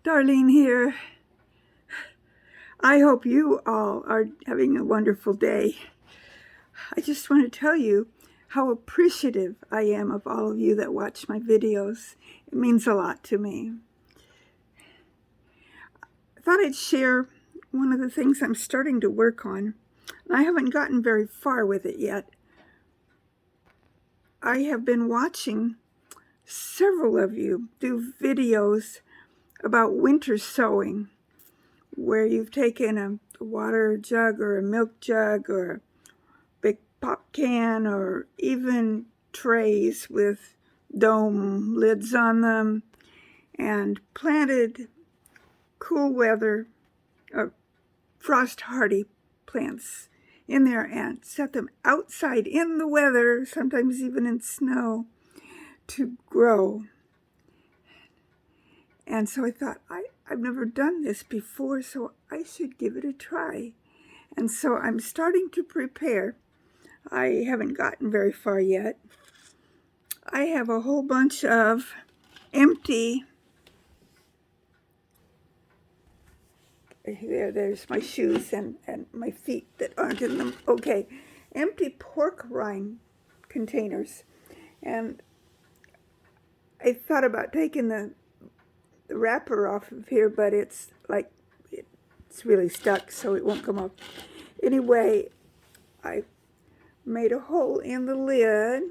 Darlene here. I hope you all are having a wonderful day. I just want to tell you how appreciative I am of all of you that watch my videos. It means a lot to me. I thought I'd share one of the things I'm starting to work on. I haven't gotten very far with it yet. I have been watching several of you do videos about winter sowing, where you've taken a water jug or a milk jug or a big pop can or even trays with dome lids on them and planted cool weather, frost hardy plants in there and set them outside in the weather, sometimes even in snow, to grow. And so I thought, I've never done this before, so I should give it a try. And so I'm starting to prepare. I haven't gotten very far yet. I have a whole bunch of empty, there's my shoes and my feet that aren't in them. Okay, empty pork rind containers. And I thought about taking the wrapper off of here, but it's really stuck, so it won't come off. Anyway, I made a hole in the lid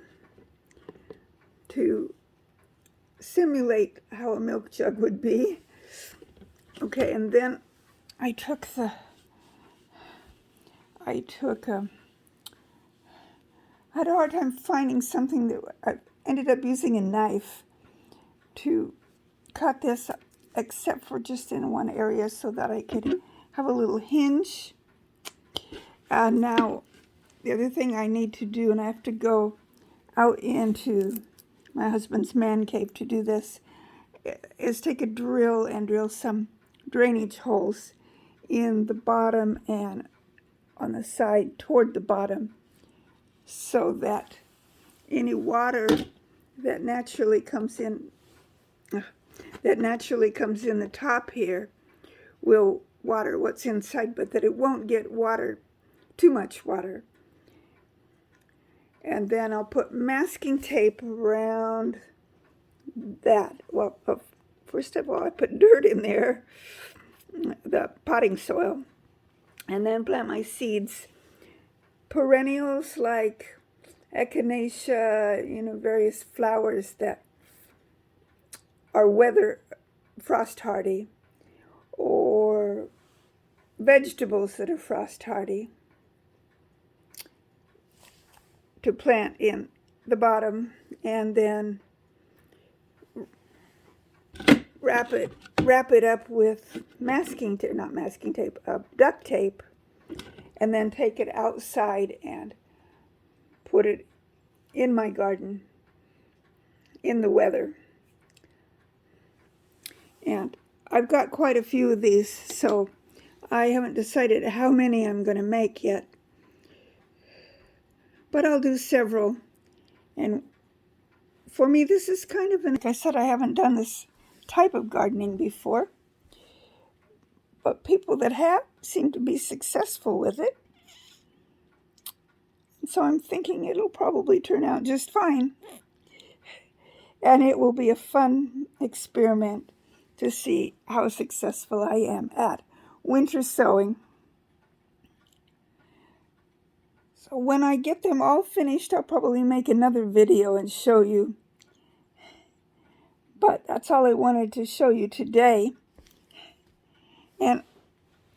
to simulate how a milk jug would be. Okay, and then I had a hard time finding something that I ended up using a knife to cut this, except for just in one area so that I could have a little hinge. And now the other thing I need to do, and I have to go out into my husband's man cave to do this, is take a drill and drill some drainage holes in the bottom and on the side toward the bottom, so that any water that naturally comes in the top here will water what's inside, but that it won't get too much water. And then I'll put masking tape around that. Well, first of all, I put dirt in there, the potting soil, and then plant my seeds. Perennials like echinacea, various flowers that are frost hardy, or vegetables that are frost hardy, to plant in the bottom, and then wrap it up with duct tape, and then take it outside and put it in my garden in the weather. And I've got quite a few of these, so I haven't decided how many I'm going to make yet. But I'll do several. And for me, this is kind of like I said, I haven't done this type of gardening before. But people that have seem to be successful with it. So I'm thinking it'll probably turn out just fine. And it will be a fun experiment to see how successful I am at winter sowing. So when I get them all finished, I'll probably make another video and show you. But that's all I wanted to show you today. And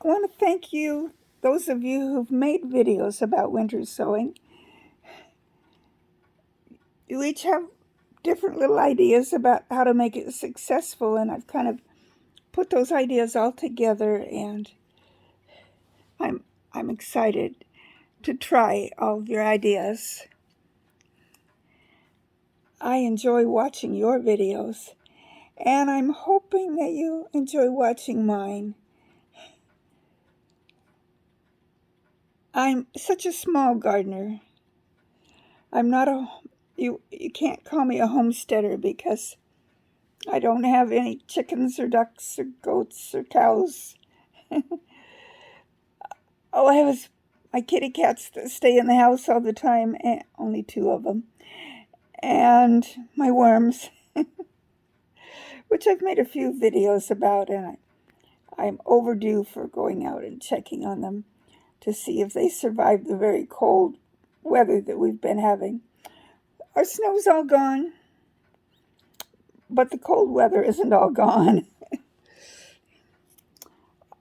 I want to thank you, those of you who've made videos about winter sowing. You each have different little ideas about how to make it successful, and I've kind of put those ideas all together, and I'm excited to try all of your ideas. I enjoy watching your videos, and I'm hoping that you enjoy watching mine. I'm such a small gardener. I'm not you can't call me a homesteader because I don't have any chickens or ducks or goats or cows. All I have is my kitty cats that stay in the house all the time, and only 2 of them, and my worms, which I've made a few videos about, and I'm overdue for going out and checking on them to see if they survived the very cold weather that we've been having. Our snow's all gone, but the cold weather isn't all gone.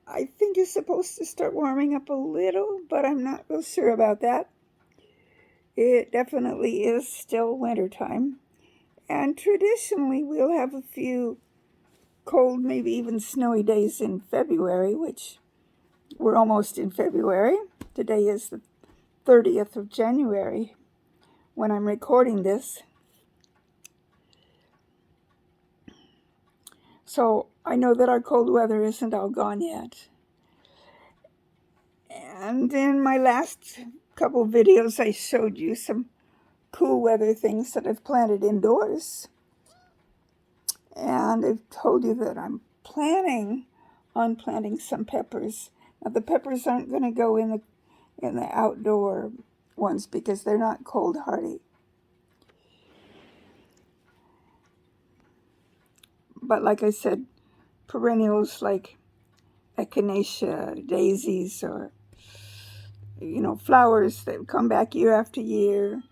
I think it's supposed to start warming up a little, but I'm not real sure about that. It definitely is still wintertime, and traditionally we'll have a few cold, maybe even snowy days in February, which we're almost in February. Today is the 30th of January when I'm recording this. So I know that our cold weather isn't all gone yet. And in my last couple of videos, I showed you some cool weather things that I've planted indoors. And I've told you that I'm planning on planting some peppers. Now the peppers aren't going to go in the outdoor ones because they're not cold hardy. But like I said, perennials like echinacea, daisies, or flowers that come back year after year,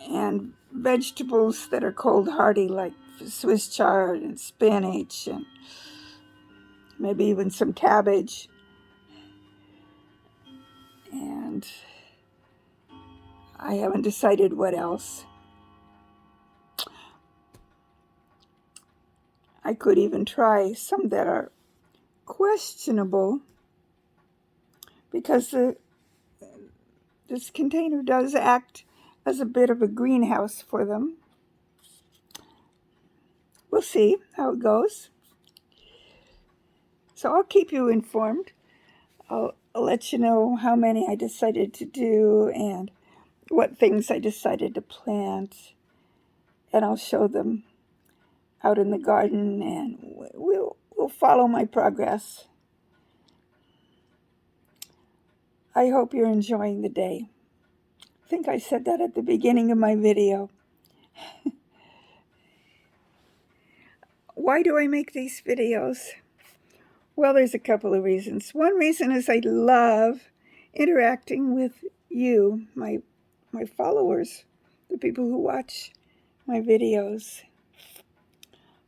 and vegetables that are cold hardy like Swiss chard and spinach and maybe even some cabbage. And I haven't decided what else. I could even try some that are questionable because this container does act as a bit of a greenhouse for them. We'll see how it goes. So I'll keep you informed. I'll let you know how many I decided to do and what things I decided to plant. And I'll show them out in the garden, and we'll follow my progress. I hope you're enjoying the day. I think I said that at the beginning of my video. Why do I make these videos? Well, there's a couple of reasons. One reason is I love interacting with you, my followers, the people who watch my videos.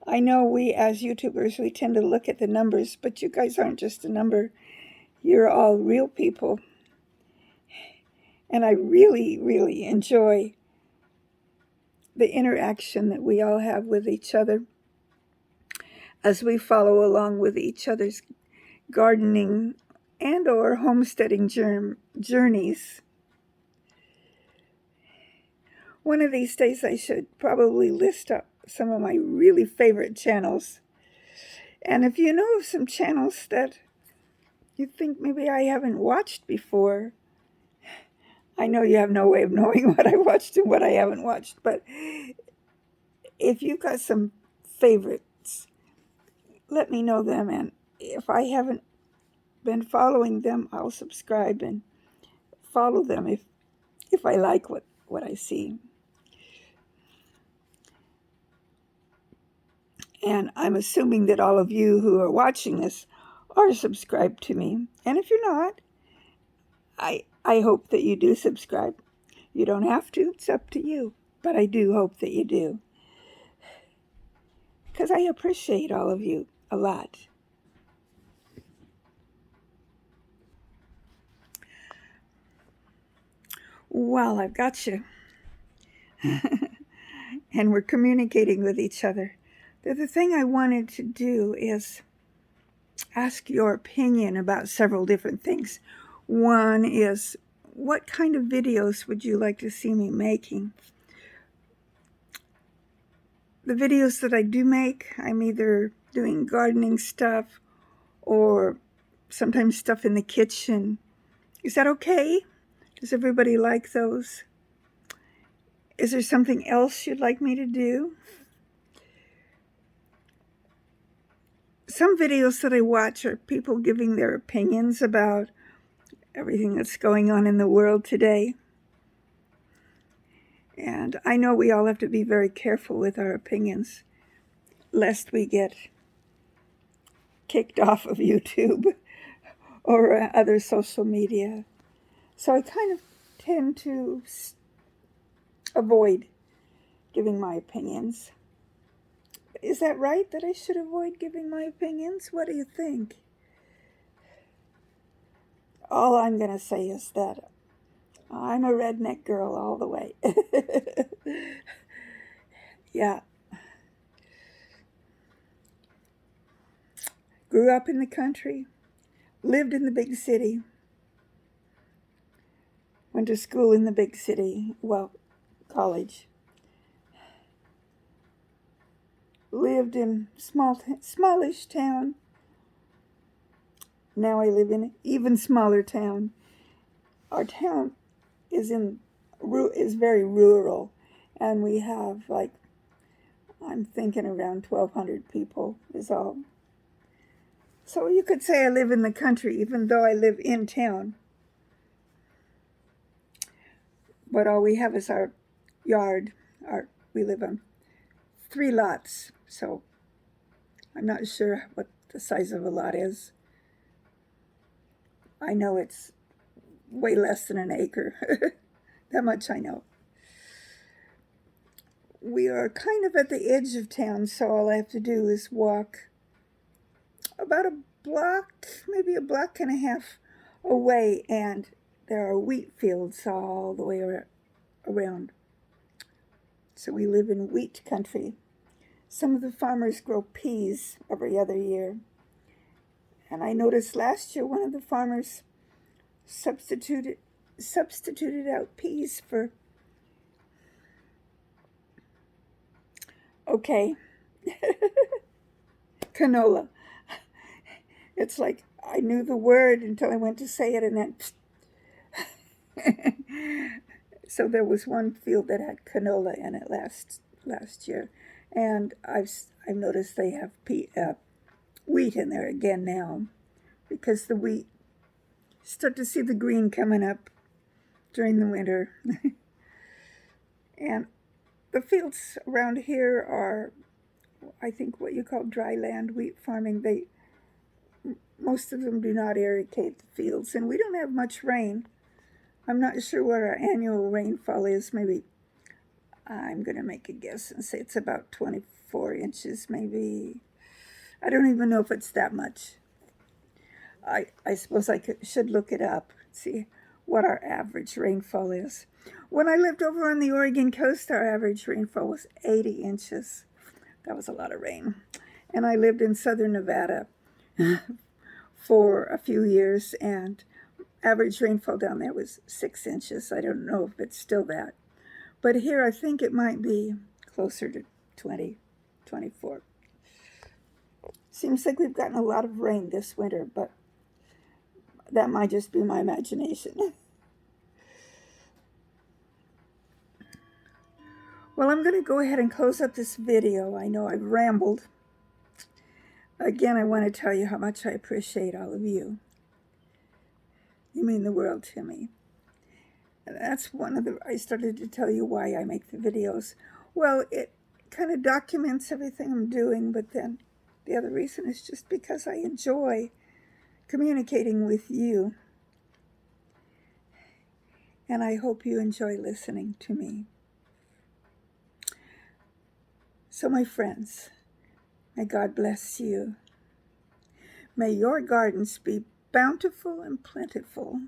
I know we as YouTubers, we tend to look at the numbers, but you guys aren't just a number. You're all real people. And I really, really enjoy the interaction that we all have with each other as we follow along with each other's gardening and or homesteading journeys. One of these days I should probably list up some of my really favorite channels. And if you know of some channels that you think maybe I haven't watched before, I know you have no way of knowing what I watched and what I haven't watched, but if you've got some favorites, let me know them, and if I haven't been following them, I'll subscribe and follow them if I like what I see. And I'm assuming that all of you who are watching this are subscribed to me. And if you're not, I hope that you do subscribe. You don't have to, it's up to you. But I do hope that you do. Because I appreciate all of you a lot. Well, I've got you. And we're communicating with each other. The thing I wanted to do is ask your opinion about several different things. One is, what kind of videos would you like to see me making? The videos that I do make, I'm either doing gardening stuff or sometimes stuff in the kitchen. Is that okay? Does everybody like those? Is there something else you'd like me to do? some videos that I watch are people giving their opinions about everything that's going on in the world today. And I know we all have to be very careful with our opinions, lest we get kicked off of YouTube or other social media. So I kind of tend to avoid giving my opinions. Is that right, that I should avoid giving my opinions? What do you think? All I'm going to say is that I'm a redneck girl all the way. Yeah. Grew up in the country, lived in the big city, went to school in the big city, well, college. Lived in smallish town. Now I live in an even smaller town. Our town is very rural, and we have, like, I'm thinking around 1,200 people is all. So you could say I live in the country, even though I live in town. But all we have is our yard. We live on 3 lots, so I'm not sure what the size of a lot is. I know it's way less than an acre. That much I know. We are kind of at the edge of town, so all I have to do is walk about a block, maybe a block and a half away, and there are wheat fields all the way around. So we live in wheat country. Some of the farmers grow peas every other year. And I noticed last year one of the farmers substituted out peas for, canola. It's like I knew the word until I went to say it, and then so there was one field that had canola in it last year, and I've noticed they have wheat in there again now, because the wheat start to see the green coming up during the winter. And the fields around here are, I think, what you call dry land wheat farming. Most of them do not irrigate the fields, and we don't have much rain. I'm not sure what our annual rainfall is. Maybe I'm going to make a guess and say it's about 24 inches, maybe. I don't even know if it's that much. I suppose I should look it up, see what our average rainfall is. When I lived over on the Oregon coast, our average rainfall was 80 inches. That was a lot of rain. And I lived in southern Nevada for a few years, and average rainfall down there was 6 inches. I don't know if it's still that. But here I think it might be closer to 20, 24. Seems like we've gotten a lot of rain this winter, but that might just be my imagination. Well, I'm going to go ahead and close up this video. I know I've rambled. Again, I want to tell you how much I appreciate all of you. You mean the world to me. And that's I started to tell you why I make the videos. Well, it kind of documents everything I'm doing, but then the other reason is just because I enjoy communicating with you. And I hope you enjoy listening to me. So, my friends, may God bless you. May your gardens be bountiful and plentiful.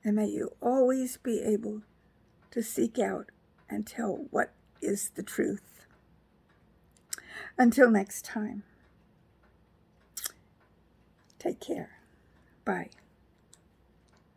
And may you always be able to seek out and tell what is the truth. Until next time, take care. Bye.